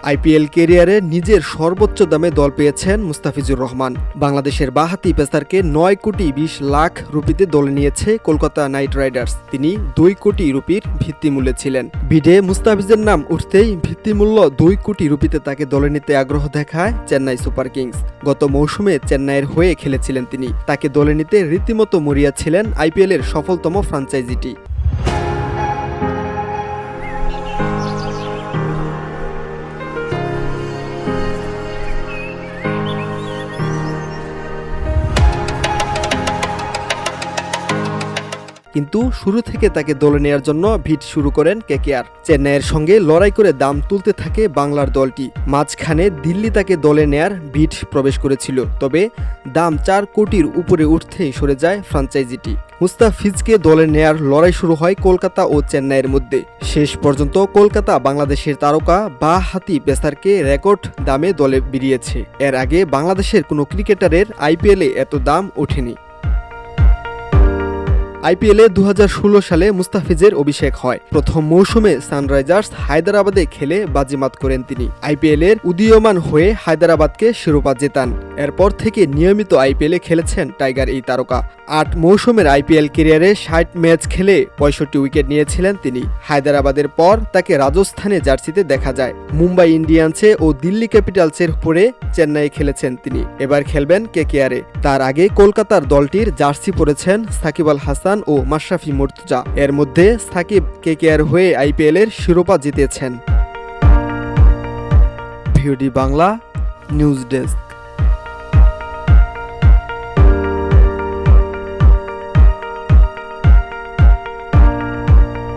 IPL ক্যারিয়ারে নিজের সর্বোচ্চ দামে দল পেয়েছেন মুস্তাফিজুর রহমান। বাংলাদেশের বাঁহাতি পেসারকে ৯ কোটি ২০ লাখ রুপিতে দলে নিয়েছে কলকাতা নাইট রাইডার্স। তিনি ২ কোটি রুপির ভিত্তিমূল্যে ছিলেন। বিডে মুস্তাফিজের নাম উঠতেই ভিত্তিমূল্য ২ কোটি রুপিতে তাকে দলে নিতে আগ্রহ দেখায় চেন্নাই সুপার কিংস। গত মৌসুমে চেন্নাইয়ের হয়ে খেলেছিলেন তিনি। তাকে দলে নিতে রীতিমতো মরিয়া ছিলেন আইপিএলের সফলতম ফ্র্যাঞ্চাইজিটি। কিন্তু শুরু থেকে তাকে দলে নেয়ার জন্য ভিড় শুরু করেন কেকেআর। চেন্নাইয়ের সঙ্গে লড়াই করে দাম তুলতে থাকে বাংলার দলটি। মাঝখানে দিল্লি তাকে দলে নেয়ার ভিড় প্রবেশ করেছিল, তবে দাম ৪ কোটির উপরে উঠতেই সরে যায় ফ্র্যাঞ্চাইজিটি। মুস্তাফিজকে দলে নেয়ার লড়াই শুরু হয় কলকাতা ও চেন্নাইয়ের মধ্যে। শেষ পর্যন্ত কলকাতা বাংলাদেশের তারকা বাঁহাতি পেসারকে রেকর্ড দামে দলে বেরিয়েছে। এর আগে বাংলাদেশের কোনো ক্রিকেটারের আইপিএলে এত দাম ওঠেনি। আইপিএলে ২০১৬ সালে মুস্তাফিজের অভিষেক হয়। প্রথম মৌসুমে সানরাইজার্স হায়দরাবাদে খেলে বাজিমাত করেন তিনি। আইপিএলের উদীয়মান হয়ে হায়দরাবাদকে শিরোপা জেতান। এরপর থেকে নিয়মিত আইপিএলে খেলেছেন টাইগার এই তারকা। ৮ মৌসুমের আইপিএল ক্যারিয়ারে ৬০ ম্যাচ খেলে ৬৫ উইকেট নিয়েছিলেন তিনি। হায়দরাবাদের পর তাকে রাজস্থানে জার্সিতে দেখা যায়। মুম্বাই ইন্ডিয়ান্সে ও দিল্লি ক্যাপিটালসের পরে চেন্নাইয়ে খেলেছেন তিনি। এবার খেলবেন কেকেআরে। তার আগে কলকাতার দলটির জার্সি পরেছেন সাকিব আল হাসান ও মাশরাফি মুর্তজা। এর মধ্যে সাকিব কেকেআর হয়ে আইপিএলের শিরোপা জিতেছেন। VOD Bangla news desk.